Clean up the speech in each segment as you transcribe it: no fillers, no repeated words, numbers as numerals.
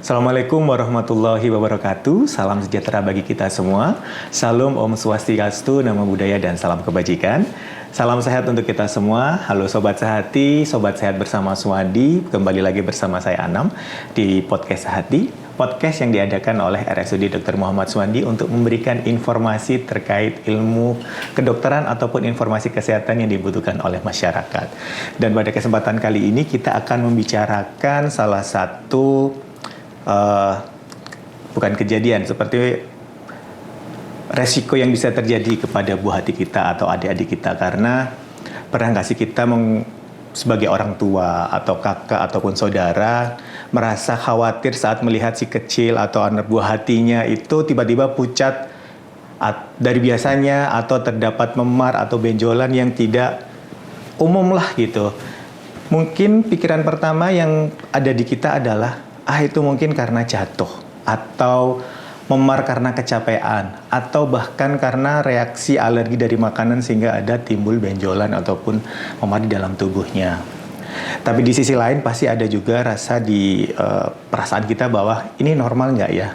Assalamualaikum warahmatullahi wabarakatuh. Salam sejahtera bagi kita semua. Salam Om Swastiastu, Namo Buddhaya, dan salam kebajikan. Salam sehat untuk kita semua. Halo Sobat Sehati, Sobat Sehat bersama Swandi. Kembali lagi bersama saya Anam di Podcast Sehati. Podcast yang diadakan oleh RSUD Dr. Muhammad Swandi untuk memberikan informasi terkait ilmu kedokteran ataupun informasi kesehatan yang dibutuhkan oleh masyarakat. Dan pada kesempatan kali ini kita akan membicarakan salah satu bukan kejadian, seperti resiko yang bisa terjadi kepada buah hati kita atau adik-adik kita. Karena pernah nggak sih kita sebagai orang tua atau kakak ataupun saudara merasa khawatir saat melihat si kecil atau anak buah hatinya itu tiba-tiba pucat dari biasanya atau terdapat memar atau benjolan yang tidak umum lah gitu. Mungkin pikiran pertama yang ada di kita adalah itu mungkin karena jatuh atau memar karena kecapean atau bahkan karena reaksi alergi dari makanan sehingga ada timbul benjolan ataupun memar di dalam tubuhnya. Tapi di sisi lain pasti ada juga rasa di perasaan kita bahwa ini normal nggak ya?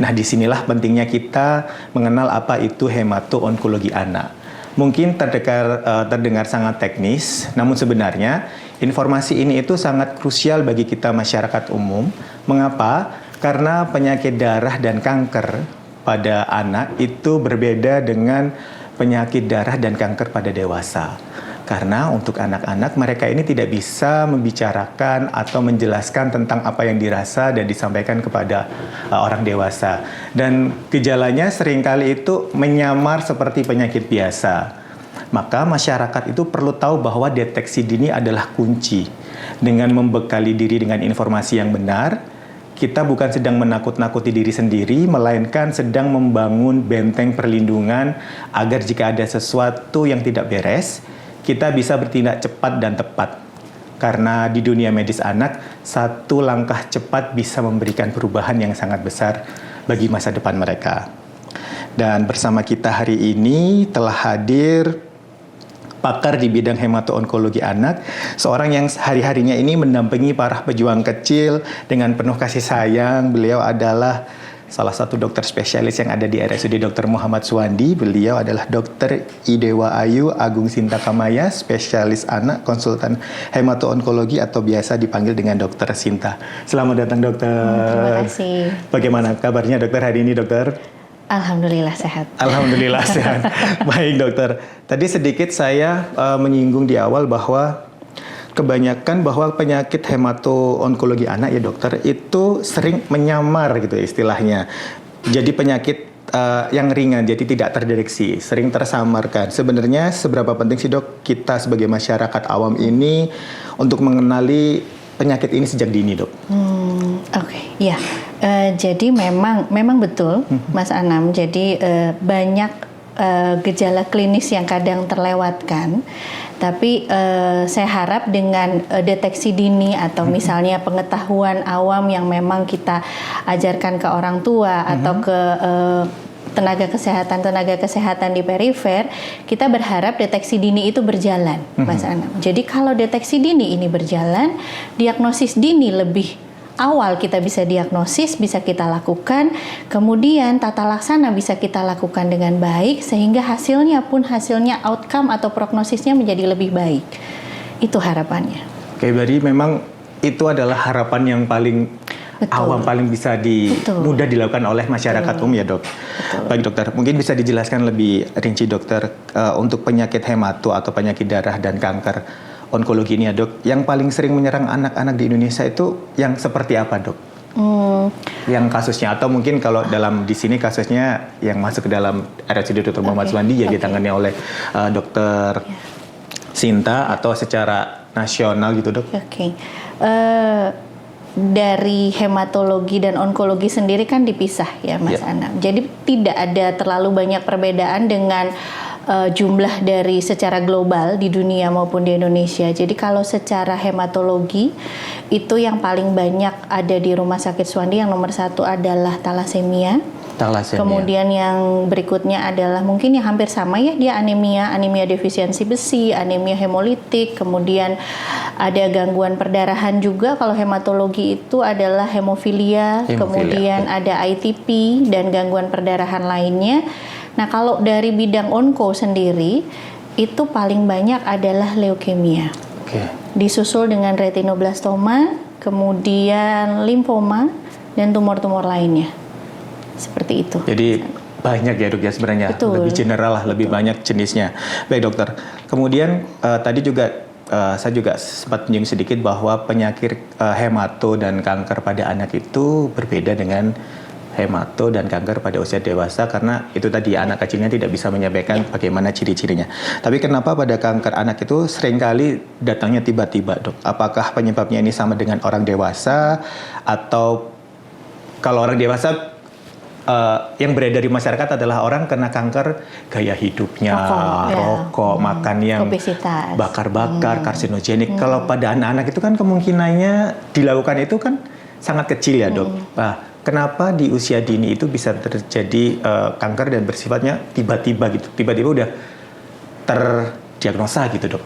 Nah, disinilah pentingnya kita mengenal apa itu hemato-onkologi anak. Mungkin terdengar sangat teknis, namun sebenarnya informasi ini itu sangat krusial bagi kita masyarakat umum. Mengapa? Karena penyakit darah dan kanker pada anak itu berbeda dengan penyakit darah dan kanker pada dewasa. Karena untuk anak-anak mereka ini tidak bisa membicarakan atau menjelaskan tentang apa yang dirasa dan disampaikan kepada orang dewasa. Dan gejalanya seringkali itu menyamar seperti penyakit biasa. Maka masyarakat itu perlu tahu bahwa deteksi dini adalah kunci. Dengan membekali diri dengan informasi yang benar, kita bukan sedang menakut-nakuti diri sendiri, melainkan sedang membangun benteng perlindungan agar jika ada sesuatu yang tidak beres, kita bisa bertindak cepat dan tepat. Karena di dunia medis anak, satu langkah cepat bisa memberikan perubahan yang sangat besar bagi masa depan mereka. Dan bersama kita hari ini telah hadir pakar di bidang hemato-onkologi anak, seorang yang hari-harinya ini mendampingi para pejuang kecil dengan penuh kasih sayang. Beliau adalah salah satu dokter spesialis yang ada di RSUD Dr. Muhammad Swandi. Beliau adalah Dr. Idewa Ayu Agung Sinta Kamaya, spesialis anak, konsultan hemato-onkologi atau biasa dipanggil dengan Dr. Sinta. Selamat datang dokter. Terima kasih. Bagaimana kabarnya dokter hari ini dokter? Alhamdulillah sehat. Alhamdulillah sehat. Baik dokter. Tadi sedikit saya menyinggung di awal bahwa kebanyakan bahwa penyakit hemato-onkologi anak ya dokter itu sering menyamar gitu istilahnya. Jadi penyakit yang ringan, jadi tidak terdeteksi, sering tersamarkan. Sebenarnya seberapa penting sih dok kita sebagai masyarakat awam ini untuk mengenali penyakit ini sejak dini dok? Oke, ya. Jadi memang betul Mas Anam. Jadi banyak gejala klinis yang kadang terlewatkan. Tapi saya harap dengan deteksi dini atau misalnya pengetahuan awam yang memang kita ajarkan ke orang tua atau ke tenaga kesehatan di perifer, kita berharap deteksi dini itu berjalan, Mas Anam. Jadi kalau deteksi dini ini berjalan, diagnosis dini lebih awal kita bisa diagnosis, bisa kita lakukan, kemudian tata laksana bisa kita lakukan dengan baik, sehingga hasilnya outcome atau prognosisnya menjadi lebih baik. Itu harapannya. Oke, berarti memang itu adalah harapan yang paling awam, paling bisa mudah dilakukan oleh masyarakat umum ya dok. Betul. Baik dokter, mungkin bisa dijelaskan lebih rinci dokter untuk penyakit hemato atau penyakit darah dan kanker onkologi ini ya dok, yang paling sering menyerang anak-anak di Indonesia itu yang seperti apa dok? Yang kasusnya, atau mungkin kalau dalam di sini kasusnya yang masuk ke dalam RSUD Dr. Muhammad Swandi ya ditangani oleh dokter Sinta atau secara nasional gitu dok? Oke. Dari hematologi dan onkologi sendiri kan dipisah ya Mas Anam. Jadi tidak ada terlalu banyak perbedaan dengan jumlah dari secara global di dunia maupun di Indonesia. Jadi kalau secara hematologi itu yang paling banyak ada di Rumah Sakit Swandi, yang nomor 1 adalah talasemia. Thalassemia. Kemudian yang berikutnya adalah mungkin yang hampir sama ya, dia anemia defisiensi besi, anemia hemolitik, kemudian ada gangguan perdarahan juga. Kalau hematologi itu adalah hemofilia, kemudian ada ITP dan gangguan perdarahan lainnya. Nah, kalau dari bidang onko sendiri itu paling banyak adalah leukemia. Disusul dengan retinoblastoma, kemudian limfoma dan tumor-tumor lainnya. Seperti itu. Jadi banyak ya dok ya sebenarnya. Betul. Lebih general lah, lebih banyak jenisnya. Baik dokter. Kemudian tadi juga saya juga sempat menyinggung sedikit bahwa penyakit hemato dan kanker pada anak itu berbeda dengan hemato dan kanker pada usia dewasa, karena itu tadi anak kecilnya tidak bisa menyampaikan bagaimana ciri-cirinya. Tapi kenapa pada kanker anak itu seringkali datangnya tiba-tiba dok? Apakah penyebabnya ini sama dengan orang dewasa, atau kalau orang dewasa yang beredar di masyarakat adalah orang kena kanker gaya hidupnya, rokok, makan yang obesitas, bakar-bakar, karsinogenik. Kalau pada anak-anak itu kan kemungkinannya dilakukan itu kan sangat kecil ya dok. Nah, kenapa di usia dini itu bisa terjadi kanker dan bersifatnya tiba-tiba gitu, tiba-tiba udah terdiagnosa gitu dok?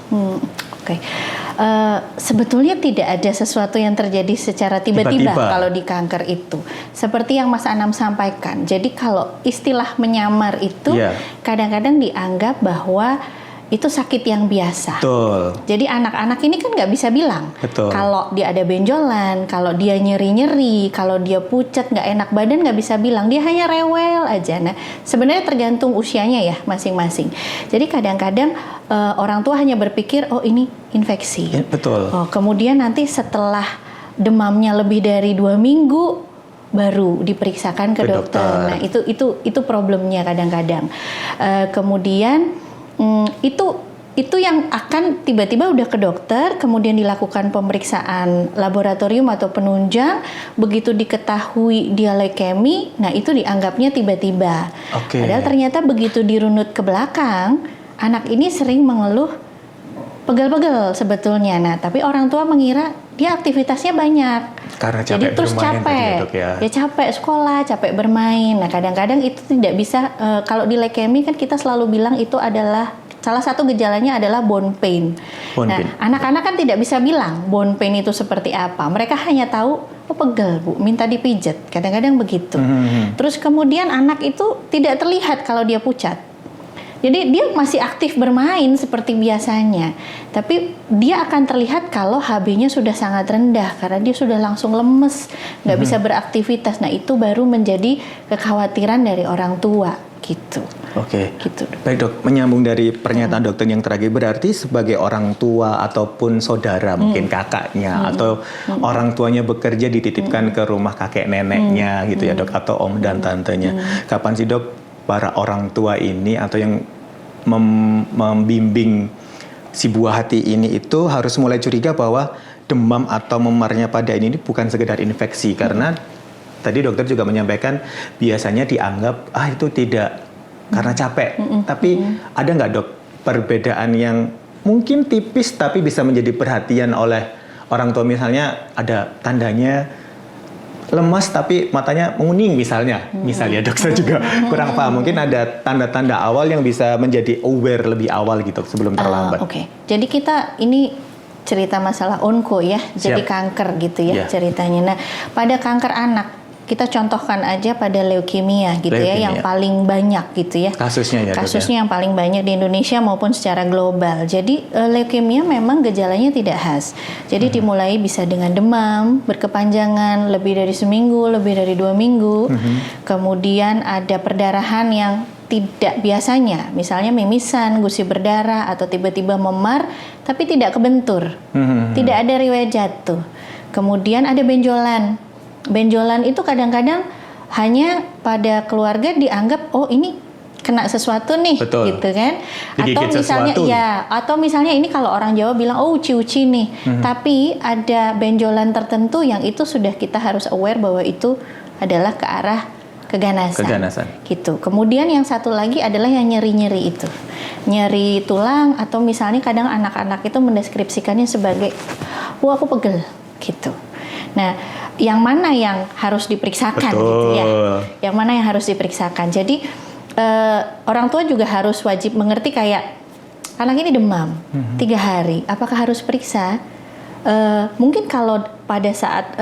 Sebetulnya tidak ada sesuatu yang terjadi secara tiba-tiba kalau di kanker itu. Seperti yang Mas Anam sampaikan. Jadi kalau istilah menyamar itu kadang-kadang dianggap bahwa itu sakit yang biasa. Betul. Jadi anak-anak ini kan nggak bisa bilang. Betul. Kalau dia ada benjolan, kalau dia nyeri-nyeri, kalau dia pucat, nggak enak badan, nggak bisa bilang. Dia hanya rewel aja. Nah, sebenarnya tergantung usianya ya masing-masing. Jadi kadang-kadang orang tua hanya berpikir, oh ini infeksi. Ya, betul. Oh, kemudian nanti setelah demamnya lebih dari 2 minggu baru diperiksakan ke dokter. Nah, itu problemnya kadang-kadang. Kemudian itu yang akan tiba-tiba udah ke dokter, kemudian dilakukan pemeriksaan laboratorium atau penunjang, begitu diketahui dia leukemi, nah itu dianggapnya tiba-tiba. Padahal ternyata begitu dirunut ke belakang, anak ini sering mengeluh pegel-pegel sebetulnya. Nah, tapi orang tua mengira dia aktivitasnya banyak. Karena capek. Jadi terus capek. Dia capek sekolah, capek bermain. Nah, kadang-kadang itu tidak bisa, kalau di leukemi kan kita selalu bilang itu adalah salah satu gejalanya adalah bone pain. Anak-anak kan tidak bisa bilang bone pain itu seperti apa. Mereka hanya tahu, oh pegel bu, minta dipijat. Kadang-kadang begitu. Terus kemudian anak itu tidak terlihat kalau dia pucat. Jadi dia masih aktif bermain seperti biasanya, tapi dia akan terlihat kalau HB-nya sudah sangat rendah karena dia sudah langsung lemes, nggak bisa beraktivitas. Nah itu baru menjadi kekhawatiran dari orang tua gitu. Gitu. Baik dok, menyambung dari pernyataan dokter yang terakhir, berarti sebagai orang tua ataupun saudara, mungkin kakaknya atau orang tuanya bekerja dititipkan ke rumah kakek neneknya gitu ya dok, atau om dan tantenya. Kapan sih dok para orang tua ini atau yang membimbing si buah hati ini itu harus mulai curiga bahwa demam atau memarnya pada ini bukan sekedar infeksi, karena tadi dokter juga menyampaikan biasanya dianggap itu tidak karena capek. Tapi ada nggak dok perbedaan yang mungkin tipis tapi bisa menjadi perhatian oleh orang tua, misalnya ada tandanya lemas tapi matanya menguning misalnya dok, saya juga kurang paham. Mungkin ada tanda-tanda awal yang bisa menjadi aware lebih awal gitu sebelum terlambat. Jadi kita ini cerita masalah onko ya, jadi kanker gitu ya ceritanya. Nah, pada kanker anak kita contohkan aja pada leukemia gitu ya, yang paling banyak gitu ya. Kasusnya yang paling banyak di Indonesia maupun secara global. Jadi leukemia memang gejalanya tidak khas. Jadi dimulai bisa dengan demam berkepanjangan lebih dari seminggu, lebih dari 2 minggu. Kemudian ada perdarahan yang tidak biasanya, misalnya mimisan, gusi berdarah, atau tiba-tiba memar tapi tidak kebentur, tidak ada riwayat jatuh. Kemudian ada benjolan. Benjolan itu kadang-kadang hanya pada keluarga dianggap oh ini kena sesuatu nih, gitu kan? Atau misalnya ini kalau orang Jawa bilang oh uci-uci nih, tapi ada benjolan tertentu yang itu sudah kita harus aware bahwa itu adalah ke arah keganasan. Gitu. Kemudian yang satu lagi adalah yang nyeri-nyeri itu. Nyeri tulang, atau misalnya kadang anak-anak itu mendeskripsikannya sebagai, aku pegel. gitu. Nah, yang mana yang harus diperiksakan gitu ya? Yang mana yang harus diperiksakan? Jadi orang tua juga harus wajib mengerti kayak anak ini demam 3 hari, apakah harus periksa? Mungkin kalau pada saat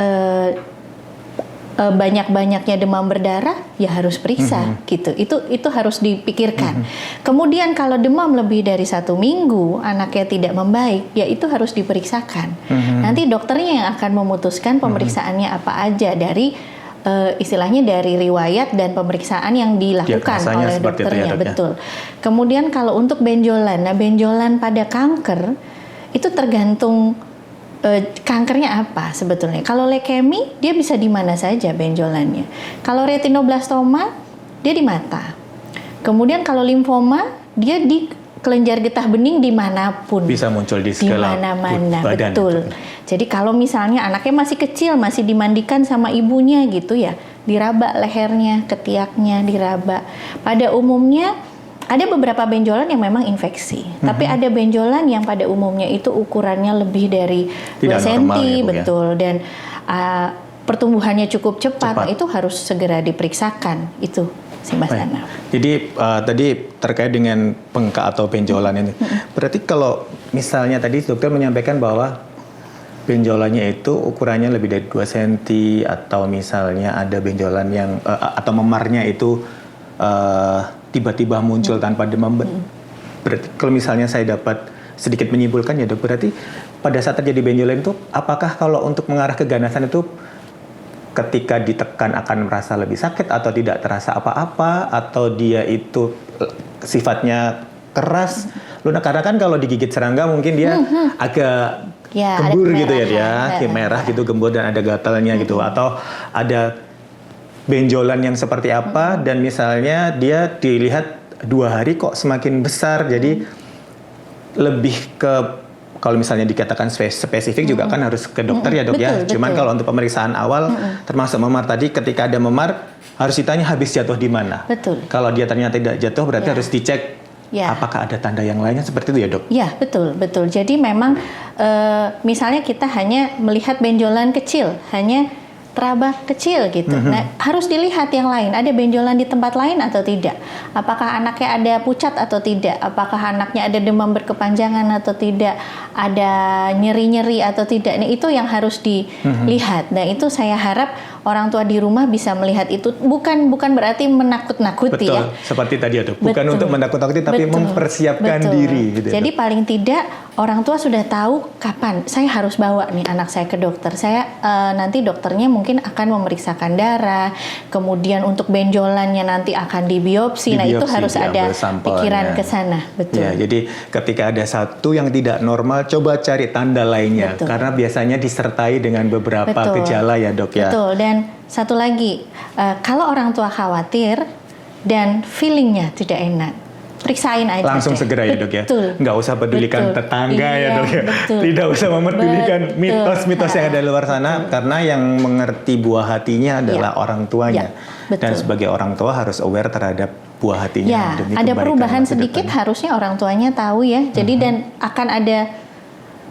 banyak-banyaknya demam berdarah, ya harus periksa gitu. Itu harus dipikirkan. Kemudian kalau demam lebih dari 1 minggu, anaknya tidak membaik, ya itu harus diperiksakan. Nanti dokternya yang akan memutuskan pemeriksaannya apa aja dari istilahnya dari riwayat dan pemeriksaan yang dilakukan oleh dokternya, ya, betul. Kemudian kalau untuk benjolan, nah benjolan pada kanker itu tergantung kankernya apa sebetulnya. Kalau leukemi dia bisa di mana saja benjolannya. Kalau retinoblastoma dia di mata. Kemudian kalau limfoma dia di kelenjar getah bening dimanapun. Bisa muncul di segala mana-mana, badan. betul. Jadi kalau misalnya anaknya masih kecil, masih dimandikan sama ibunya gitu ya, diraba lehernya, ketiaknya diraba. Pada umumnya ada beberapa benjolan yang memang infeksi, tapi ada benjolan yang pada umumnya itu ukurannya lebih dari 2 cm, ya, betul, ya? Dan pertumbuhannya cukup cepat. Nah, itu harus segera diperiksakan itu. Mas Ana. Jadi tadi terkait dengan bengkak atau benjolan ini, berarti kalau misalnya tadi dokter menyampaikan bahwa benjolannya itu ukurannya lebih dari 2 cm atau misalnya ada benjolan yang atau memarnya itu tiba-tiba muncul tanpa demam. Berarti kalau misalnya saya dapat sedikit menyimpulkan ya dok, berarti pada saat terjadi benjolan itu apakah kalau untuk mengarah ke ganasan itu ketika ditekan akan merasa lebih sakit atau tidak terasa apa-apa, atau dia itu sifatnya keras? Karena kan kalau digigit serangga mungkin dia agak gembur gitu ya dia, merah gitu, gembur dan ada gatalnya gitu, atau ada benjolan yang seperti apa dan misalnya dia dilihat 2 hari kok semakin besar, jadi lebih ke kalau misalnya dikatakan spesifik juga kan harus ke dokter ya dok, betul, ya. Cuman kalau untuk pemeriksaan awal termasuk memar tadi, ketika ada memar harus ditanya habis jatuh di mana. Betul. Kalau dia ternyata tidak jatuh berarti harus dicek apakah ada tanda yang lainnya seperti itu ya dok? Ya betul. Jadi memang misalnya kita hanya melihat benjolan kecil, hanya teraba kecil gitu. Nah, harus dilihat yang lain. Ada benjolan di tempat lain atau tidak? Apakah anaknya ada pucat atau tidak? Apakah anaknya ada demam berkepanjangan atau tidak? Ada nyeri-nyeri atau tidak? Nah, itu yang harus dilihat. Nah, itu saya harap orang tua di rumah bisa melihat itu. Bukan berarti menakut-nakuti. Betul, ya. Seperti tadi ya dok. Bukan untuk menakut-nakuti tapi mempersiapkan diri. Gitu, jadi paling tidak orang tua sudah tahu kapan saya harus bawa nih anak saya ke dokter. Saya nanti dokternya mungkin akan memeriksakan darah, kemudian untuk benjolannya nanti akan dibiopsi. Nah, itu harus ada pikiran ke sana, betul. Ya, jadi ketika ada satu yang tidak normal, coba cari tanda lainnya, betul. Karena biasanya disertai dengan beberapa gejala ya dok ya. Betul, dan satu lagi, kalau orang tua khawatir dan feelingnya tidak enak, periksain aja langsung segera ya dok ya, nggak usah pedulikan tetangga ya dok ya, tidak usah memedulikan mitos-mitos yang ada di luar sana, karena yang mengerti buah hatinya adalah orang tuanya, dan sebagai orang tua harus aware terhadap buah hatinya. Ada perubahan sedikit harusnya orang tuanya tahu ya, jadi dan akan ada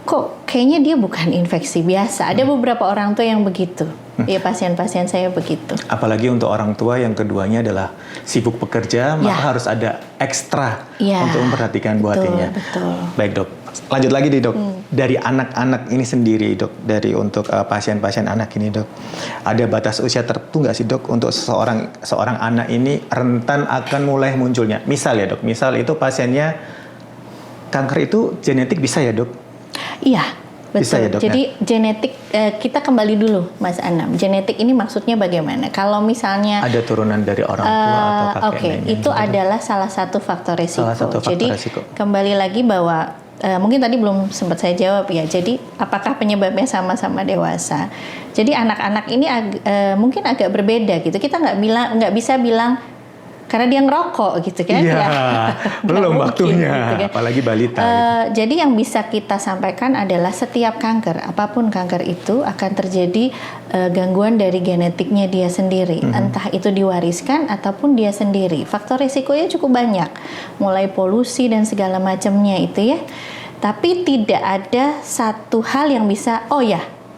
kok kayaknya dia bukan infeksi biasa. Ada beberapa orang tua yang begitu. Ya, pasien-pasien saya begitu. Apalagi untuk orang tua yang keduanya adalah sibuk bekerja, maka harus ada ekstra untuk memperhatikan buah hatinya. Betul. Baik dok, lanjut lagi nih dok. Dari anak-anak ini sendiri dok, dari untuk pasien-pasien anak ini dok, ada batas usia tertentu nggak sih dok untuk seorang anak ini rentan akan mulai munculnya? Misal ya dok, misal itu pasiennya kanker itu genetik bisa ya dok? Iya. Betul. Bisa ya, dok, jadi genetik, kita kembali dulu Mas Anam. Genetik ini maksudnya bagaimana? Kalau misalnya ada turunan dari orang tua atau kakek nenek. Itu adalah salah satu faktor risiko. Jadi kembali lagi bahwa mungkin tadi belum sempat saya jawab ya. Jadi apakah penyebabnya sama-sama dewasa? Jadi anak-anak ini mungkin agak berbeda gitu. Kita nggak bisa bilang karena dia ngerokok gitu kan? Iya, belum waktunya, gitu kan? Apalagi balita. Gitu. Jadi yang bisa kita sampaikan adalah setiap kanker, apapun kanker itu akan terjadi gangguan dari genetiknya dia sendiri, entah itu diwariskan ataupun dia sendiri. Faktor risikonya cukup banyak, mulai polusi dan segala macamnya itu ya. Tapi tidak ada satu hal yang bisa,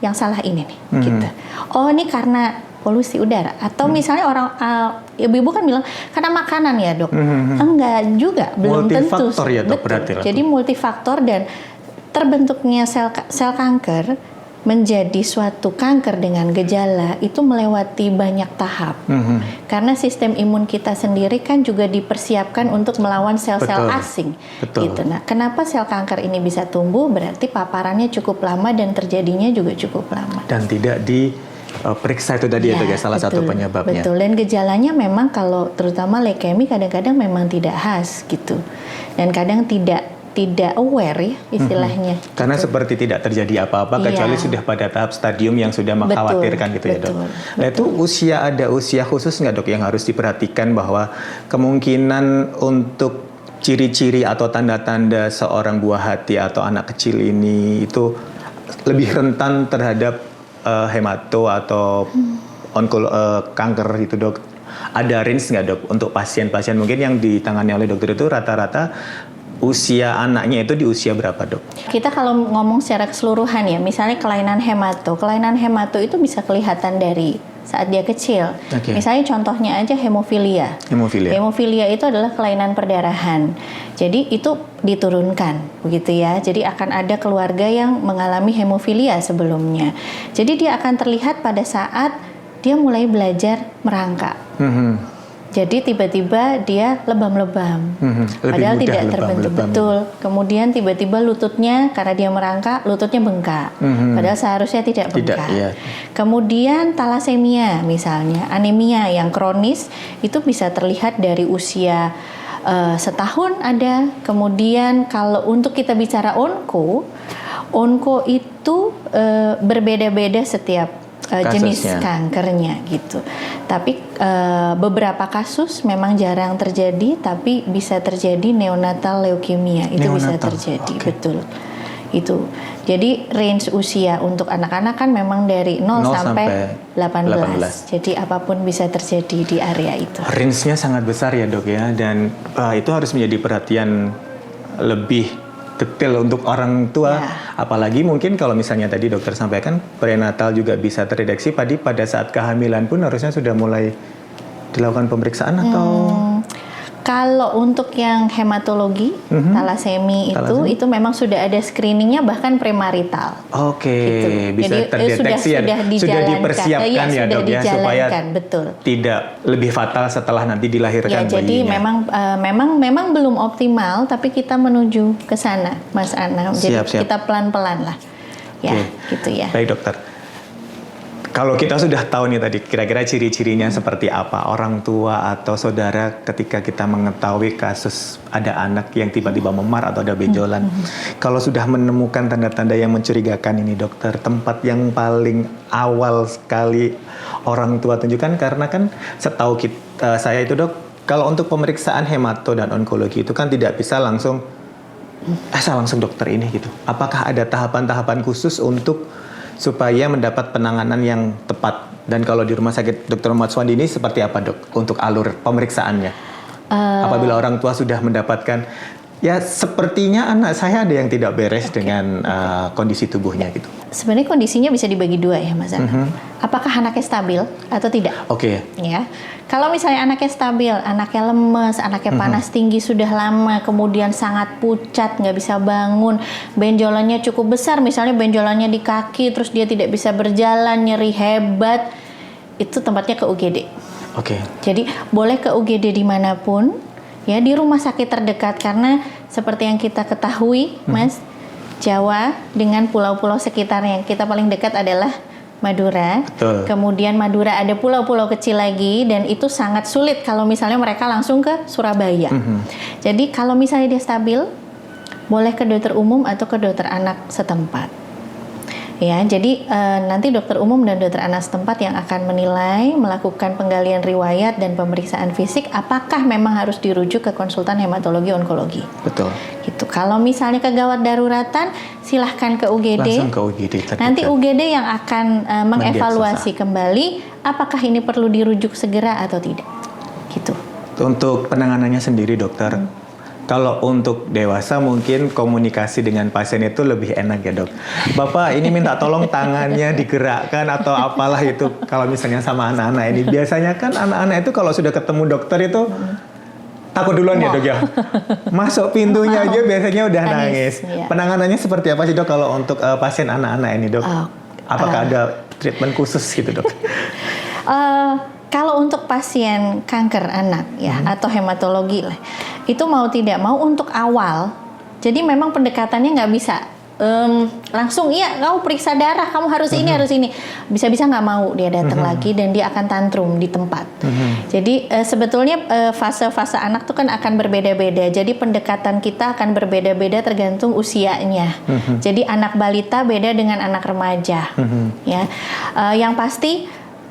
yang salah ini nih, gitu. Oh, ini karena polusi udara atau misalnya orang ibu-ibu kan bilang karena makanan ya, Dok. Enggak juga, belum tentu. Multifaktor ya, Dok, berarti. Jadi multifaktor, dan terbentuknya sel kanker menjadi suatu kanker dengan gejala itu melewati banyak tahap. Karena sistem imun kita sendiri kan juga dipersiapkan untuk melawan sel-sel asing. Gitu. Nah, kenapa sel kanker ini bisa tumbuh? Berarti paparannya cukup lama dan terjadinya juga cukup lama. Dan tidak diperiksa itu tadi ya, salah satu penyebabnya. Betul. Dan gejalanya memang kalau terutama leukemi kadang-kadang memang tidak khas gitu. Dan kadang tidak aware ya istilahnya. Karena seperti tidak terjadi apa-apa kecuali sudah pada tahap stadium yang sudah mengkhawatirkan gitu ya, Dok. Nah, itu ada usia khusus nggak, Dok, yang harus diperhatikan bahwa kemungkinan untuk ciri-ciri atau tanda-tanda seorang buah hati atau anak kecil ini itu lebih rentan terhadap hemato atau kanker itu, Dok? Ada range nggak, Dok, untuk pasien-pasien mungkin yang ditangani oleh dokter itu rata-rata usia anaknya itu di usia berapa, Dok? Kita kalau ngomong secara keseluruhan ya, misalnya kelainan hemato itu bisa kelihatan dari saat dia kecil. Misalnya contohnya aja hemofilia. Hemofilia itu adalah kelainan perdarahan. Jadi itu diturunkan, begitu ya. Jadi akan ada keluarga yang mengalami hemofilia sebelumnya. Jadi dia akan terlihat pada saat dia mulai belajar merangkak. Jadi tiba-tiba dia lebam-lebam, padahal tidak terbentuk. Betul. Kemudian tiba-tiba lututnya, karena dia merangkak, lututnya bengkak, padahal seharusnya tidak bengkak. Kemudian talasemia misalnya, anemia yang kronis, itu bisa terlihat dari usia setahun ada. Kemudian kalau untuk kita bicara onko itu berbeda-beda setiap jenis kankernya gitu. Tapi beberapa kasus memang jarang terjadi, tapi bisa terjadi neonatal leukemia. Itu bisa terjadi, betul. Itu. Jadi range usia untuk anak-anak kan memang dari 0 sampai 18. Jadi apapun bisa terjadi di area itu. Range-nya sangat besar ya, Dok ya, dan itu harus menjadi perhatian lebih detail untuk orang tua, apalagi mungkin kalau misalnya tadi dokter sampaikan prenatal juga bisa terdeteksi pada saat kehamilan pun harusnya sudah mulai dilakukan pemeriksaan atau kalau untuk yang hematologi, talasemi itu memang sudah ada screeningnya bahkan premarital. Gitu. Bisa jadi, terdeteksi sudah dipersiapkan ya, Dok ya, supaya tidak lebih fatal setelah nanti dilahirkan bayinya. Jadi memang belum optimal, tapi kita menuju ke sana, Mas Anam. Jadi kita pelan-pelan lah. Gitu ya. Baik, Dokter. Kalau kita sudah tahu nih tadi kira-kira ciri-cirinya seperti apa, orang tua atau saudara ketika kita mengetahui kasus ada anak yang tiba-tiba memar atau ada benjolan. Kalau sudah menemukan tanda-tanda yang mencurigakan ini, Dokter, tempat yang paling awal sekali orang tua tunjukkan, karena kan setahu saya itu, Dok, kalau untuk pemeriksaan hemato dan onkologi itu kan tidak bisa langsung langsung dokter ini gitu. Apakah ada tahapan-tahapan khusus supaya mendapat penanganan yang tepat? Dan kalau di Rumah Sakit Dr. Muhammad Suwandi ini seperti apa, Dok, untuk alur pemeriksaannya? Apabila orang tua sudah mendapatkan, ya sepertinya anak saya ada yang tidak beres dengan kondisi tubuhnya gitu. Sebenarnya kondisinya bisa dibagi dua ya, Mas Anam. Apakah anaknya stabil atau tidak? Ya. Kalau misalnya anaknya stabil, anaknya lemes, anaknya panas tinggi sudah lama, kemudian sangat pucat, nggak bisa bangun, benjolannya cukup besar, misalnya benjolannya di kaki, terus dia tidak bisa berjalan, nyeri hebat, itu tempatnya ke UGD. Jadi boleh ke UGD dimanapun, ya, di rumah sakit terdekat, karena seperti yang kita ketahui, Mas, Jawa dengan pulau-pulau sekitarnya, kita paling dekat adalah Madura. Kemudian Madura ada pulau-pulau kecil lagi, dan itu sangat sulit kalau misalnya mereka langsung ke Surabaya. Jadi kalau misalnya dia stabil, boleh ke dokter umum atau ke dokter anak setempat. Ya, jadi nanti dokter umum dan dokter anak setempat yang akan menilai, melakukan penggalian riwayat dan pemeriksaan fisik, apakah memang harus dirujuk ke konsultan hematologi onkologi. Gitu. Kalau misalnya kegawat daruratan, silahkan ke UGD. Langsung ke UGD terdekat. Nanti UGD yang akan mengevaluasi kembali apakah ini perlu dirujuk segera atau tidak. Gitu. Untuk penanganannya sendiri, Dokter, Kalau untuk dewasa mungkin komunikasi dengan pasien itu lebih enak ya dok. Bapak ini minta tolong tangannya digerakkan atau apalah itu. Kalau misalnya sama anak-anak ini, biasanya kan anak-anak itu kalau sudah ketemu dokter itu takut duluan ya dok ya. Masuk pintunya aja biasanya udah nangis. Ya. Penanganannya seperti apa sih dok kalau untuk pasien anak-anak ini dok? Apakah ada treatment khusus gitu dok? Kalau untuk pasien kanker anak ya atau hematologi lah, itu mau tidak mau untuk awal, jadi memang pendekatannya nggak bisa langsung iya kamu periksa darah, kamu harus ini harus ini, bisa-bisa nggak mau dia datang lagi dan dia akan tantrum di tempat. Jadi sebetulnya fase-fase anak tuh kan akan berbeda-beda, jadi pendekatan kita akan berbeda-beda tergantung usianya. Jadi anak balita beda dengan anak remaja, ya. Yang pasti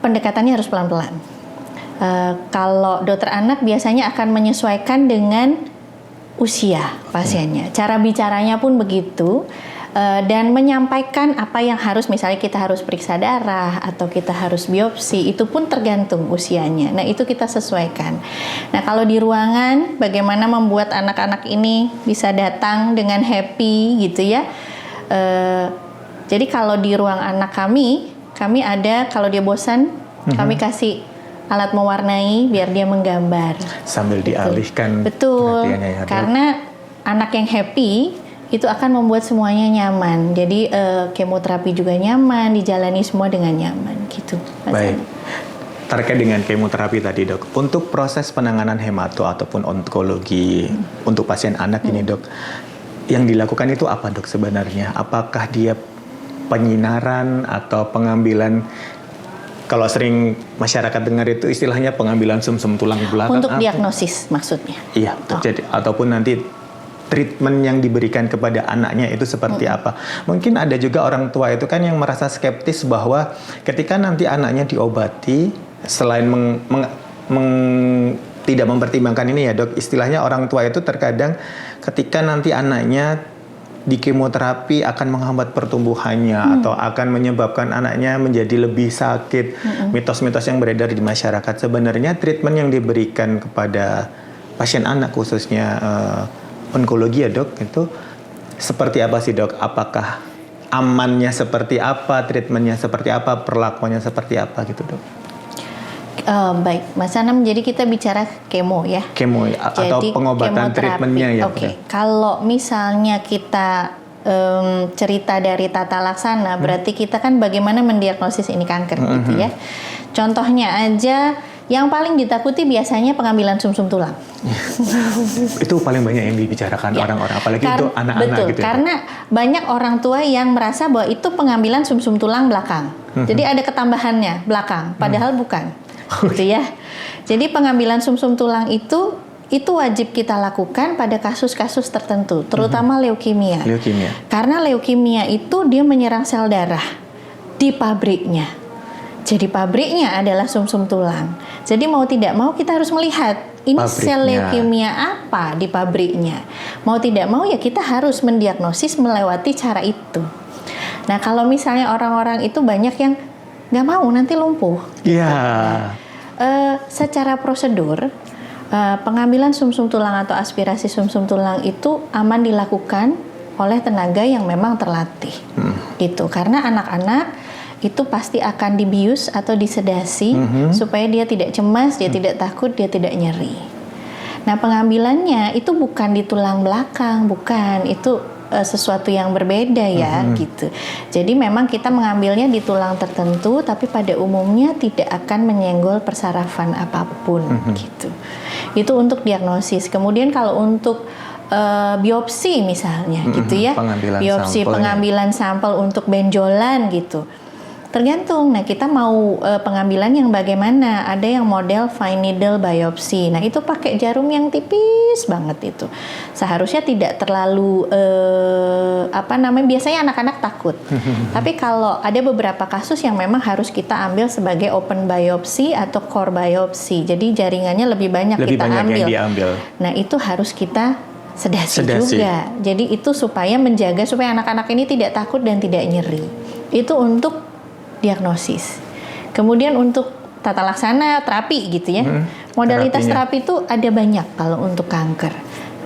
pendekatannya harus pelan-pelan. Kalau dokter anak biasanya akan menyesuaikan dengan usia pasiennya. Cara bicaranya pun begitu. Dan menyampaikan apa yang harus, misalnya kita harus periksa darah atau kita harus biopsi, itu pun tergantung usianya. Nah itu kita sesuaikan. Nah kalau di ruangan, bagaimana membuat anak-anak ini bisa datang dengan happy gitu ya. Jadi kalau di ruang anak kami ada, kalau dia bosan, kami kasih alat mewarnai biar dia menggambar. Sambil dialihkan. Betul, ya, karena anak yang happy itu akan membuat semuanya nyaman. Jadi kemoterapi juga nyaman, dijalani semua dengan nyaman gitu. Baik. Terkait dengan kemoterapi tadi dok, untuk proses penanganan hemato ataupun onkologi untuk pasien anak ini dok, yang dilakukan itu apa dok sebenarnya? Apakah dia penyinaran atau pengambilan, kalau sering masyarakat dengar itu istilahnya pengambilan sumsum tulang belakang? Untuk diagnosis maksudnya? Iya, jadi ataupun nanti treatment yang diberikan kepada anaknya itu seperti apa. Mungkin ada juga orang tua itu kan yang merasa skeptis bahwa ketika nanti anaknya diobati, selain tidak mempertimbangkan ini ya dok, istilahnya orang tua itu terkadang ketika nanti anaknya di kemoterapi akan menghambat pertumbuhannya atau akan menyebabkan anaknya menjadi lebih sakit. Mitos-mitos yang beredar di masyarakat, sebenarnya treatment yang diberikan kepada pasien anak khususnya onkologi ya dok, itu seperti apa sih dok? Apakah amannya seperti apa, treatmentnya seperti apa, perlakuannya seperti apa gitu dok? Baik, Mas Anam, jadi kita bicara kemo ya? Kemo ya, atau pengobatan treatmentnya ya? Oke. Kalau misalnya kita cerita dari tata laksana, berarti kita kan bagaimana mendiagnosis ini kanker gitu ya. Contohnya aja, yang paling ditakuti biasanya pengambilan sumsum tulang. Itu paling banyak yang dibicarakan orang-orang, apalagi itu anak-anak betul, gitu ya. Karena banyak orang tua yang merasa bahwa itu pengambilan sumsum tulang belakang. Jadi ada ketambahannya belakang, padahal bukan. Gitu ya. Jadi pengambilan sumsum tulang itu wajib kita lakukan pada kasus-kasus tertentu, terutama leukemia. Karena leukemia itu dia menyerang sel darah di pabriknya. Jadi pabriknya adalah sumsum tulang. Jadi mau tidak mau kita harus melihat ini pabriknya. Sel leukemia apa di pabriknya. Mau tidak mau ya kita harus mendiagnosis melewati cara itu. Nah kalau misalnya orang-orang itu banyak yang nggak mau nanti lumpuh. Iya. Secara prosedur pengambilan sumsum tulang atau aspirasi sumsum tulang itu aman dilakukan oleh tenaga yang memang terlatih. Gitu. Karena anak-anak itu pasti akan dibius atau disedasi supaya dia tidak cemas, dia tidak takut, dia tidak nyeri. Nah pengambilannya itu bukan di tulang belakang, bukan, itu sesuatu yang berbeda ya gitu. Jadi memang kita mengambilnya di tulang tertentu, tapi pada umumnya tidak akan menyenggol persarafan apapun gitu. Itu untuk diagnosis. Kemudian kalau untuk biopsi misalnya gitu ya, pengambilan sampel untuk benjolan gitu. Tergantung, nah kita mau pengambilan yang bagaimana. Ada yang model fine needle biopsi. Nah itu pakai jarum yang tipis banget itu. Seharusnya tidak terlalu biasanya anak-anak takut. Tapi kalau ada beberapa kasus yang memang harus kita ambil sebagai open biopsi atau core biopsi. Jadi jaringannya lebih banyak yang diambil. Nah itu harus kita sedasi juga. Jadi itu supaya menjaga supaya anak-anak ini tidak takut dan tidak nyeri. Itu untuk diagnosis. Kemudian untuk tata laksana terapi gitu ya. Modalitas terapi itu ada banyak kalau untuk kanker.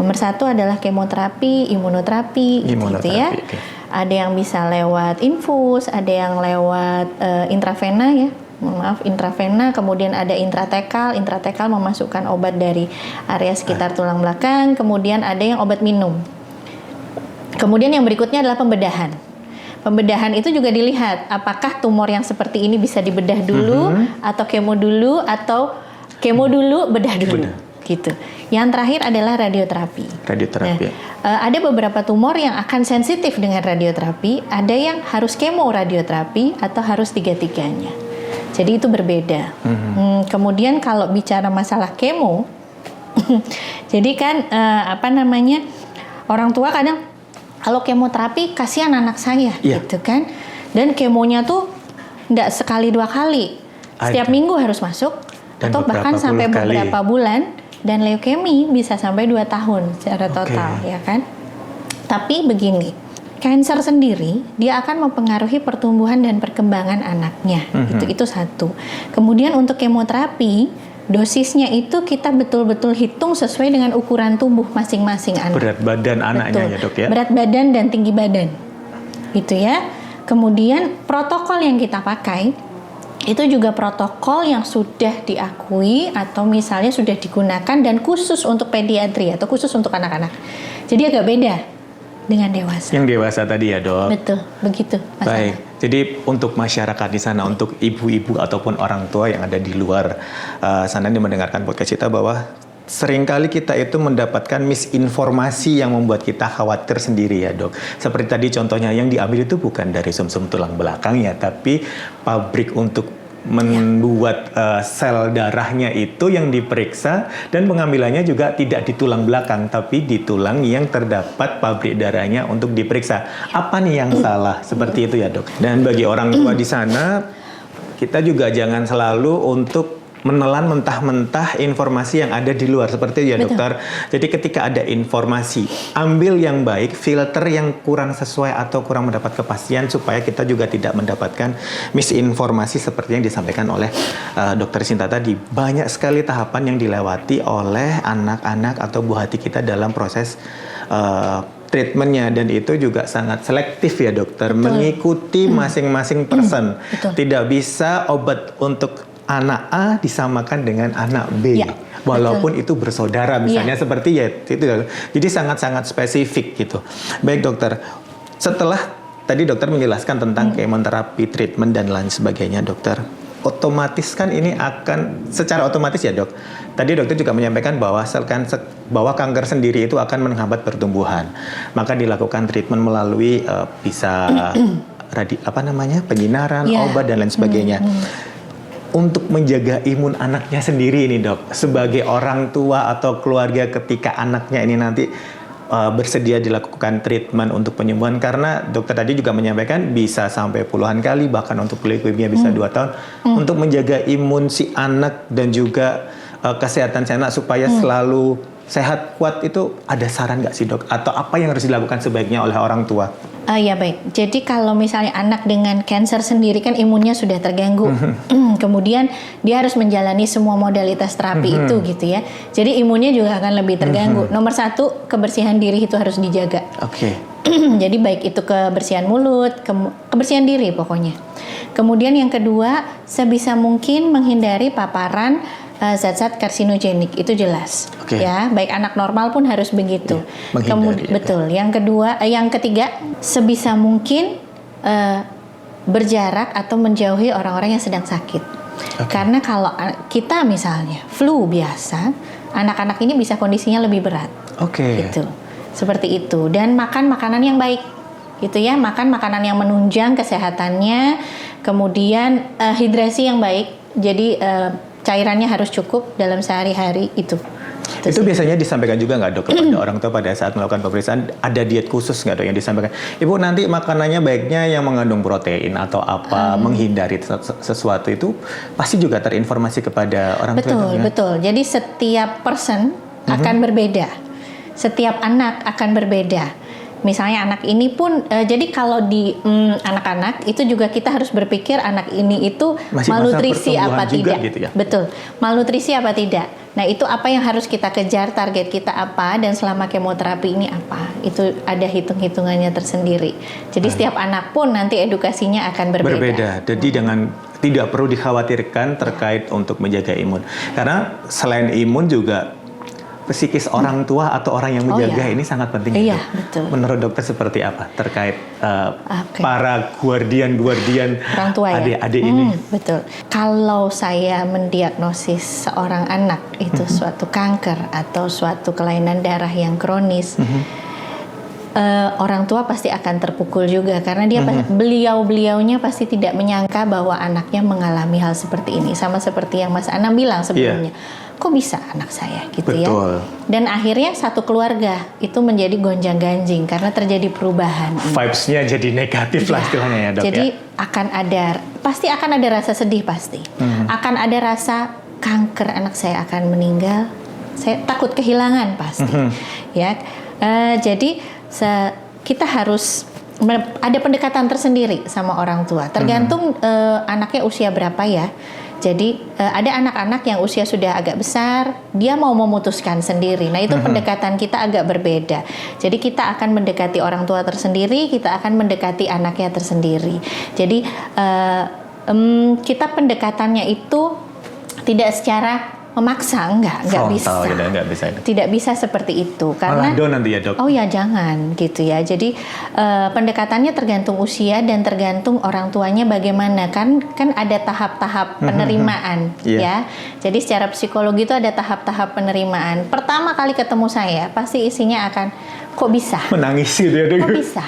Nomor 1 adalah kemoterapi, imunoterapi, gitu ya. Oke. Ada yang bisa lewat infus, ada yang lewat intravena ya. Maaf, intravena, kemudian ada intratekal. Intratekal memasukkan obat dari area sekitar tulang belakang, kemudian ada yang obat minum. Kemudian yang berikutnya adalah pembedahan. Pembedahan itu juga dilihat apakah tumor yang seperti ini bisa dibedah dulu atau kemo dulu atau kemo dulu, bedah dulu. Gitu. Yang terakhir adalah radioterapi. Radioterapi. Nah, ada beberapa tumor yang akan sensitif dengan radioterapi, ada yang harus kemo radioterapi atau harus tiga-tiganya. Jadi itu berbeda. Kemudian kalau bicara masalah kemo, jadi kan orang tua kadang kalau kemoterapi kasihan anak saya, gitu kan? Dan kemonya tuh nggak sekali 2 kali, setiap minggu harus masuk, dan atau bahkan sampai beberapa bulan. Dan leukemi bisa sampai 2 tahun secara total, ya kan? Tapi begini, kanker sendiri dia akan mempengaruhi pertumbuhan dan perkembangan anaknya. Itu satu. Kemudian untuk kemoterapi, dosisnya itu kita betul-betul hitung sesuai dengan ukuran tubuh masing-masing anak. Berat badan anaknya ya, Dok ya. Berat badan dan tinggi badan. Gitu ya. Kemudian protokol yang kita pakai itu juga protokol yang sudah diakui atau misalnya sudah digunakan dan khusus untuk pediatri atau khusus untuk anak-anak. Jadi agak beda dengan dewasa. Yang dewasa tadi ya, Dok. Betul, begitu. Baik. Jadi untuk masyarakat di sana, untuk ibu-ibu ataupun orang tua yang ada di luar sana yang mendengarkan podcast kita, bahwa seringkali kita itu mendapatkan misinformasi yang membuat kita khawatir sendiri ya, Dok. Seperti tadi contohnya, yang diambil itu bukan dari sumsum tulang belakang ya, tapi pabrik untuk membuat sel darahnya itu yang diperiksa, dan pengambilannya juga tidak di tulang belakang tapi di tulang yang terdapat pabrik darahnya untuk diperiksa. Apa nih yang salah? Seperti itu ya, Dok. Dan bagi orang tua di sana, kita juga jangan selalu untuk menelan mentah-mentah informasi yang ada di luar, seperti itu ya, Dokter. Jadi ketika ada informasi, ambil yang baik, filter yang kurang sesuai atau kurang mendapat kepastian, supaya kita juga tidak mendapatkan misinformasi seperti yang disampaikan oleh Dokter Sinta tadi. Banyak sekali tahapan yang dilewati oleh anak-anak atau buah hati kita dalam proses treatmentnya, dan itu juga sangat selektif ya, Dokter. Mengikuti masing-masing person. Tidak bisa obat untuk anak A disamakan dengan anak B, walaupun itu bersaudara misalnya, seperti ya itu. Jadi sangat-sangat spesifik gitu. Baik, Dokter. Setelah tadi Dokter menjelaskan tentang kemoterapi, treatment dan lain sebagainya, Dokter, otomatis kan ini akan secara otomatis ya, Dok. Tadi Dokter juga menyampaikan bahwa bahwa kanker sendiri itu akan menghambat pertumbuhan. Maka dilakukan treatment melalui bisa penyinaran, obat dan lain sebagainya. Untuk menjaga imun anaknya sendiri ini, Dok, sebagai orang tua atau keluarga ketika anaknya ini nanti bersedia dilakukan treatment untuk penyembuhan, karena dokter tadi juga menyampaikan bisa sampai puluhan kali, bahkan untuk leukemia bisa 2 tahun, untuk menjaga imun si anak dan juga kesehatan si anak supaya selalu sehat, kuat. Itu ada saran nggak sih, Dok? Atau apa yang harus dilakukan sebaiknya oleh orang tua? Ya baik, jadi kalau misalnya anak dengan kanker sendiri kan imunnya sudah terganggu, kemudian dia harus menjalani semua modalitas terapi itu gitu ya, jadi imunnya juga akan lebih terganggu. Nomor 1, kebersihan diri itu harus dijaga. Jadi baik itu kebersihan mulut, kebersihan diri pokoknya. Kemudian yang kedua, sebisa mungkin menghindari paparan zat-zat karsinogenik, itu jelas. Ya, baik anak normal pun harus begitu. Betul. Yang ketiga, sebisa mungkin berjarak atau menjauhi orang-orang yang sedang sakit. Karena kalau kita misalnya flu biasa, anak-anak ini bisa kondisinya lebih berat. Gitu. Seperti itu. Dan makan makanan yang baik. Gitu ya, makan makanan yang menunjang kesehatannya, kemudian hidrasi yang baik. Jadi cairannya harus cukup dalam sehari-hari itu. Itu biasanya disampaikan juga nggak, Dok, kepada orang tua pada saat melakukan pemeriksaan? Ada diet khusus nggak, Dok, yang disampaikan? Ibu, nanti makanannya baiknya yang mengandung protein atau apa, menghindari sesuatu, itu pasti juga terinformasi kepada orang tua. Betul. Jadi setiap person akan berbeda. Setiap anak akan berbeda. Misalnya anak ini pun, jadi kalau di anak-anak itu juga kita harus berpikir anak ini itu Masih masa malnutrisi pertumbuhan apa juga tidak. gitu ya? Betul, malnutrisi apa tidak. Nah itu apa yang harus kita kejar, target kita apa, dan selama kemoterapi ini apa. Itu ada hitung-hitungannya tersendiri. Jadi setiap anak pun nanti edukasinya akan berbeda. Jadi dengan tidak perlu dikhawatirkan terkait untuk menjaga imun. Karena selain imun juga psikis orang tua atau orang yang menjaga ini sangat penting. Iya, betul. Menurut dokter seperti apa terkait Oke. para guardian Orang tua ya? adik-adik ini? Betul. Kalau saya mendiagnosis seorang anak itu suatu kanker atau suatu kelainan darah yang kronis, orang tua pasti akan terpukul juga karena dia beliaunya pasti tidak menyangka bahwa anaknya mengalami hal seperti ini. Sama seperti yang Mas Anam bilang sebelumnya. Kok bisa anak saya gitu Betul. ya? Dan akhirnya satu keluarga itu menjadi gonjang-ganjing karena terjadi perubahan. Vibes-nya jadi negatif lah istilahnya ya dok. Jadi ya? pasti akan ada rasa sedih pasti. Akan ada rasa kanker anak saya akan meninggal. Saya takut kehilangan pasti. Ya, jadi kita harus ada pendekatan tersendiri sama orang tua. Tergantung anaknya usia berapa ya. Jadi ada anak-anak yang usia sudah agak besar, dia mau memutuskan sendiri. Nah itu pendekatan kita agak berbeda. Jadi kita akan mendekati orang tua tersendiri, kita akan mendekati anaknya tersendiri. Jadi kita pendekatannya itu tidak secara memaksa, enggak bisa. Gitu, enggak bisa. Tidak bisa seperti itu karena malah down nanti ya dok. Oh ya jangan gitu ya. Jadi pendekatannya tergantung usia dan tergantung orang tuanya bagaimana kan ada tahap-tahap penerimaan ya. Jadi secara psikologi itu ada tahap-tahap penerimaan. Pertama kali ketemu saya pasti isinya akan kok bisa? Menangis gitu ya dok. Kok bisa?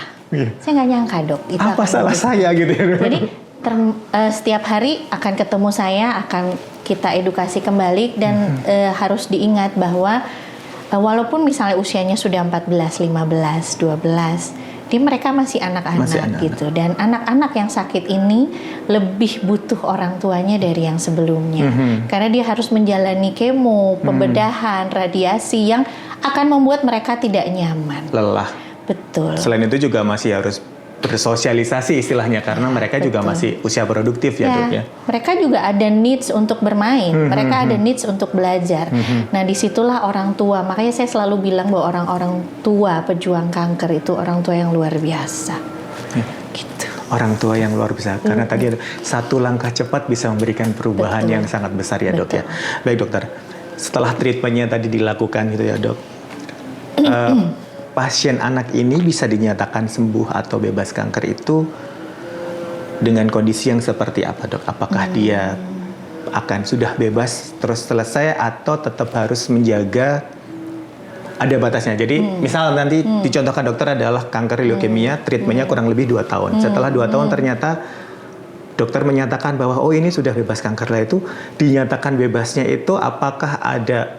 Saya nggak nyangka dok. Itu apa salah saya gitu ya dok? Jadi setiap hari akan ketemu saya, akan kita edukasi kembali dan harus diingat bahwa walaupun misalnya usianya sudah 14, 15, 12, mereka masih anak-anak gitu. Dan anak-anak yang sakit ini lebih butuh orang tuanya dari yang sebelumnya. Karena dia harus menjalani kemo, pembedahan, radiasi yang akan membuat mereka tidak nyaman. Lelah. Betul. Selain itu juga masih harus bersosialisasi istilahnya karena mereka juga masih usia produktif ya dok ya. Mereka juga ada needs untuk bermain, mereka ada needs untuk belajar. Nah disitulah orang tua, makanya saya selalu bilang bahwa orang-orang tua pejuang kanker itu orang tua yang luar biasa. Gitu. Orang tua yang luar biasa karena tadi ada satu langkah cepat bisa memberikan perubahan yang sangat besar ya dok ya. Baik dokter, setelah treatmentnya tadi dilakukan gitu ya dok. Pasien anak ini bisa dinyatakan sembuh atau bebas kanker itu dengan kondisi yang seperti apa dok? Apakah dia akan sudah bebas terus selesai atau tetap harus menjaga ada batasnya? Jadi misal nanti dicontohkan dokter adalah kanker leukemia, treatmentnya kurang lebih 2 tahun. Setelah 2 tahun ternyata dokter menyatakan bahwa oh ini sudah bebas kanker lah, itu dinyatakan bebasnya itu apakah ada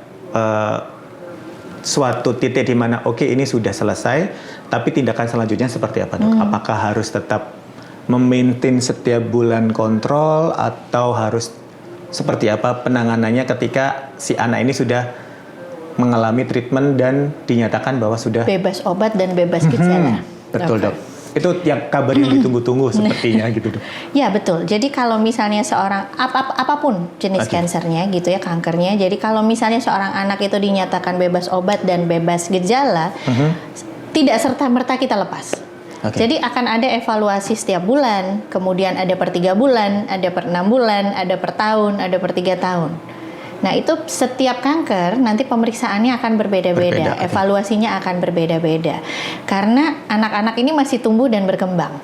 suatu titik di mana oke, ini sudah selesai, tapi tindakan selanjutnya seperti apa dok? Apakah harus tetap memaintain setiap bulan kontrol atau harus seperti apa penanganannya ketika si anak ini sudah mengalami treatment dan dinyatakan bahwa sudah bebas obat dan bebas gejala? Betul dok. Itu yang kabar yang ditunggu-tunggu sepertinya gitu dok. Ya betul. Jadi kalau misalnya seorang apapun jenis kansernya gitu ya, kankernya. Jadi kalau misalnya seorang anak itu dinyatakan bebas obat dan bebas gejala, tidak serta-merta kita lepas. Jadi akan ada evaluasi setiap bulan, kemudian ada per 3 bulan, ada per 6 bulan, ada per tahun, ada per 3 tahun. Nah itu setiap kanker nanti pemeriksaannya akan berbeda-beda, evaluasinya akan berbeda-beda. Karena anak-anak ini masih tumbuh dan berkembang,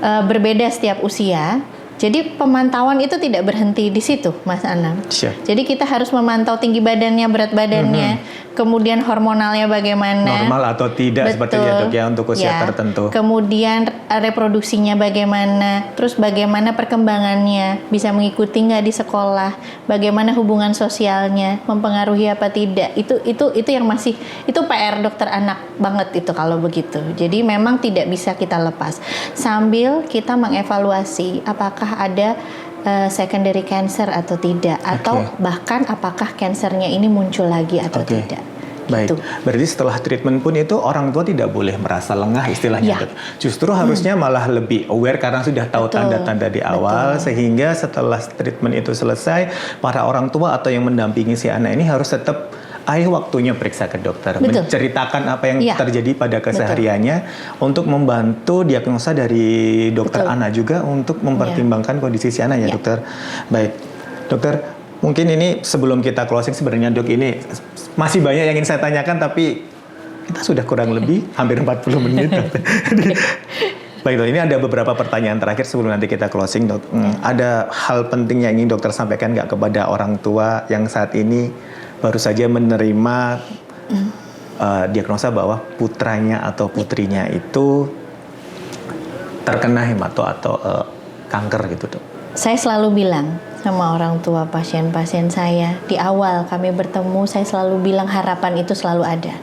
berbeda setiap usia. Jadi pemantauan itu tidak berhenti di situ, Mas Anam. Jadi kita harus memantau tinggi badannya, berat badannya, kemudian hormonalnya bagaimana. Normal atau tidak seperti ya dok ya untuk usia tertentu. Kemudian reproduksinya bagaimana, terus bagaimana perkembangannya, bisa mengikuti nggak di sekolah, bagaimana hubungan sosialnya, mempengaruhi apa tidak. Itu yang masih, itu PR dokter anak banget itu kalau begitu. Jadi memang tidak bisa kita lepas. Sambil kita mengevaluasi apakah ada secondary cancer atau tidak, atau bahkan apakah kansernya ini muncul lagi atau tidak. Baik, gitu. berarti setelah treatment pun itu orang tua tidak boleh merasa lengah istilahnya, Ya. Dok. Justru harusnya malah lebih aware karena sudah tahu Betul. tanda-tanda di awal, Betul. sehingga setelah treatment itu selesai, para orang tua atau yang mendampingi si anak ini harus tetap ayo waktunya periksa ke dokter, Betul. menceritakan apa yang Ya. terjadi pada kesehariannya untuk membantu diagnosa dari dokter Betul. anak juga untuk mempertimbangkan kondisi si anak ya, Ya. dokter. Baik, dokter. Mungkin ini sebelum kita closing sebenarnya dok ini masih banyak yang ingin saya tanyakan tapi kita sudah kurang lebih hampir 40 menit. Baik dok, ini ada beberapa pertanyaan terakhir sebelum nanti kita closing dok. Ada hal penting yang ingin dokter sampaikan nggak kepada orang tua yang saat ini baru saja menerima diagnosa bahwa putranya atau putrinya itu terkena hemato atau kanker gitu dok? Saya selalu bilang sama orang tua pasien-pasien saya, di awal kami bertemu, saya selalu bilang harapan itu selalu ada.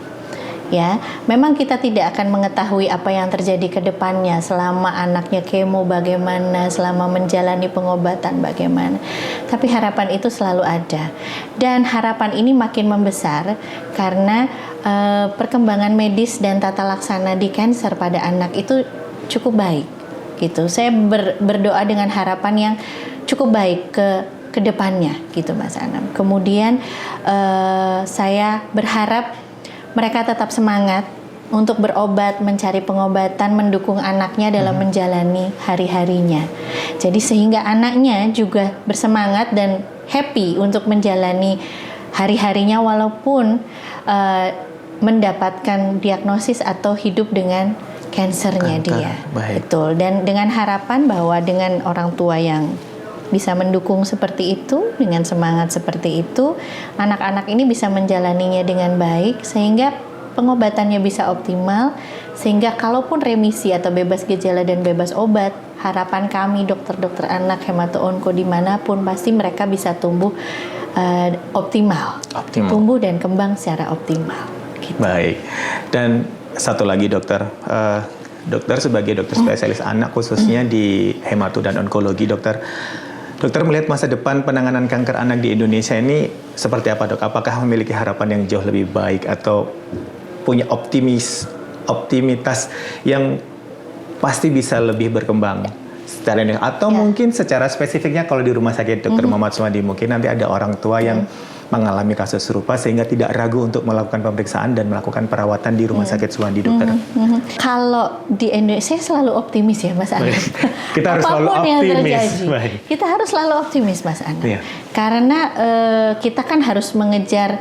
Ya, memang kita tidak akan mengetahui apa yang terjadi ke depannya selama anaknya kemo bagaimana, selama menjalani pengobatan bagaimana. Tapi harapan itu selalu ada. Dan harapan ini makin membesar karena perkembangan medis dan tata laksana di kanker pada anak itu cukup baik. Gitu. Saya berdoa dengan harapan yang cukup baik ke depannya gitu Mas Anam. Kemudian saya berharap mereka tetap semangat untuk berobat, mencari pengobatan, mendukung anaknya dalam menjalani hari-harinya. Jadi sehingga anaknya juga bersemangat dan happy untuk menjalani hari-harinya walaupun mendapatkan diagnosis atau hidup dengan kansernya dia. Baik. Betul. Dan dengan harapan bahwa dengan orang tua yang bisa mendukung seperti itu, dengan semangat seperti itu, anak-anak ini bisa menjalaninya dengan baik sehingga pengobatannya bisa optimal, sehingga kalaupun remisi atau bebas gejala dan bebas obat, harapan kami dokter-dokter anak hemato-onko dimanapun pasti mereka bisa tumbuh optimal, tumbuh dan kembang secara optimal. Gitu. Baik. Dan satu lagi dokter, dokter sebagai dokter spesialis anak khususnya di hemato dan onkologi dokter melihat masa depan penanganan kanker anak di Indonesia ini seperti apa dok? Apakah memiliki harapan yang jauh lebih baik atau punya optimitas yang pasti bisa lebih berkembang secara ini? Atau mungkin secara spesifiknya kalau di rumah sakit Dr. Muhammad Suwandi mungkin nanti ada orang tua yang mengalami kasus serupa sehingga tidak ragu untuk melakukan pemeriksaan dan melakukan perawatan di rumah sakit Suwandi dokter. Kalau di Indonesia saya selalu optimis ya Mas Anam. Kita harus selalu Apapun yang optimis. terjadi, Baik. kita harus selalu optimis Mas Anam. Iya. Karena kita kan harus mengejar,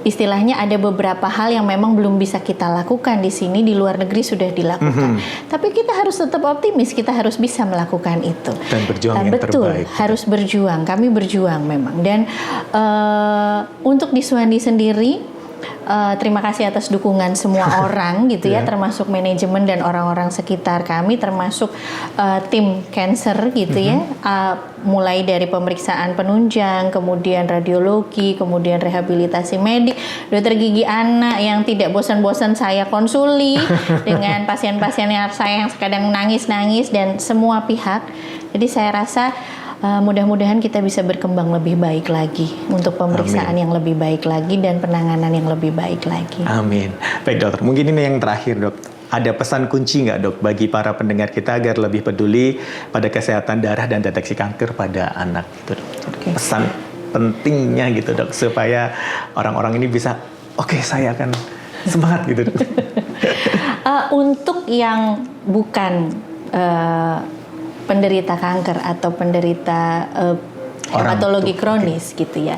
istilahnya ada beberapa hal yang memang belum bisa kita lakukan di sini, di luar negeri sudah dilakukan. Tapi kita harus tetap optimis, kita harus bisa melakukan itu. Dan berjuang yang betul, terbaik. harus berjuang. Kami berjuang memang. Dan untuk di Suwandi sendiri, terima kasih atas dukungan semua orang gitu ya, termasuk manajemen dan orang-orang sekitar kami, termasuk tim cancer gitu ya, mulai dari pemeriksaan penunjang, kemudian radiologi, kemudian rehabilitasi medik, dokter gigi anak yang tidak bosan-bosan saya konsuli dengan pasien-pasien yang kadang nangis-nangis dan semua pihak. Jadi saya rasa mudah-mudahan kita bisa berkembang lebih baik lagi untuk pemeriksaan yang lebih baik lagi dan penanganan yang lebih baik lagi. Amin. Baik dokter, mungkin ini yang terakhir dok. Ada pesan kunci nggak dok bagi para pendengar kita agar lebih peduli pada kesehatan darah dan deteksi kanker pada anak gitu dok. Oke. Pesan pentingnya gitu dok supaya orang-orang ini bisa oke, saya akan semangat gitu dok. Untuk yang bukan penderita kanker atau penderita hematologi kronis gitu ya,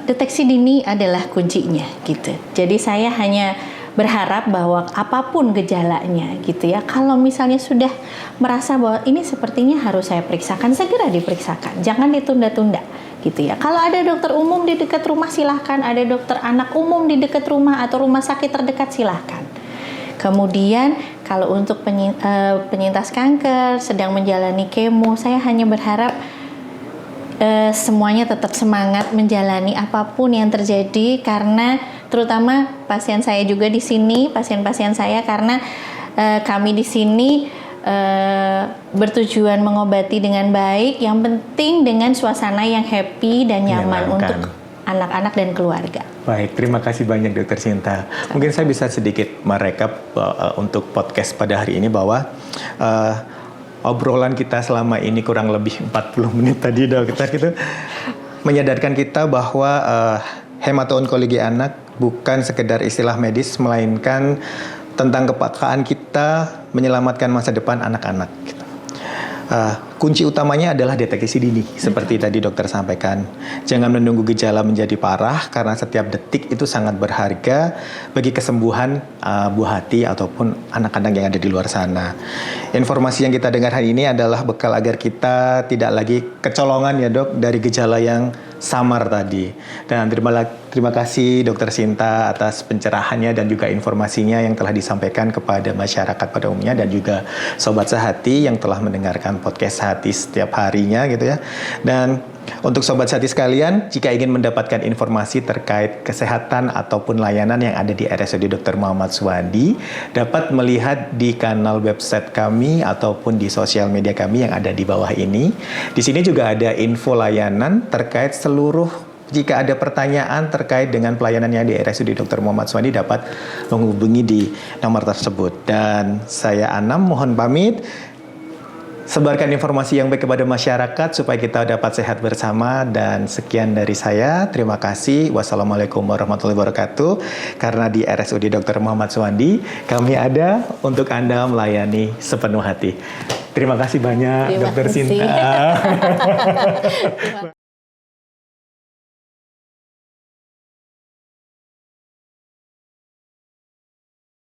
deteksi dini adalah kuncinya gitu. Jadi saya hanya berharap bahwa apapun gejalanya gitu ya, kalau misalnya sudah merasa bahwa ini sepertinya harus saya periksakan, segera diperiksakan, jangan ditunda-tunda gitu ya. Kalau ada dokter umum di dekat rumah silahkan, ada dokter anak umum di dekat rumah atau rumah sakit terdekat silahkan. Kemudian kalau untuk penyintas kanker sedang menjalani kemo, saya hanya berharap semuanya tetap semangat menjalani apapun yang terjadi, karena terutama pasien saya juga di sini, pasien-pasien saya, karena kami di sini bertujuan mengobati dengan baik, yang penting dengan suasana yang happy dan nyaman untuk anak-anak dan keluarga. Baik, terima kasih banyak Dokter Sinta. Mungkin saya bisa sedikit merekap untuk podcast pada hari ini bahwa obrolan kita selama ini kurang lebih 40 menit tadi dokter gitu menyadarkan kita bahwa hemato-onkologi anak bukan sekedar istilah medis, melainkan tentang kepekaan kita menyelamatkan masa depan anak-anak. Kunci utamanya adalah deteksi dini, seperti tadi dokter sampaikan. Jangan menunggu gejala menjadi parah, karena setiap detik itu sangat berharga bagi kesembuhan buah hati ataupun anak-anak yang ada di luar sana. Informasi yang kita dengar hari ini adalah bekal agar kita tidak lagi kecolongan ya dok, dari gejala yang samar tadi. Dan terima kasih Dokter Sinta atas pencerahannya dan juga informasinya yang telah disampaikan kepada masyarakat pada umumnya dan juga Sobat Sehati yang telah mendengarkan podcast Sehati setiap harinya gitu ya. Dan untuk Sobat Sehati sekalian, jika ingin mendapatkan informasi terkait kesehatan ataupun layanan yang ada di RSUD Dr. Muhammad Suwandi, dapat melihat di kanal website kami ataupun di sosial media kami yang ada di bawah ini. Di sini juga ada info layanan terkait seluruh. Jika ada pertanyaan terkait dengan pelayanan yang di RSUD Dr. Muhammad Suwandi dapat menghubungi di nomor tersebut. Dan saya Anam mohon pamit. Sebarkan informasi yang baik kepada masyarakat supaya kita dapat sehat bersama. Dan sekian dari saya. Terima kasih. Wassalamualaikum warahmatullahi wabarakatuh. Karena di RSUD Dr. Muhammad Suwandi kami ada untuk Anda melayani sepenuh hati. Terima kasih banyak Dokter Sinta.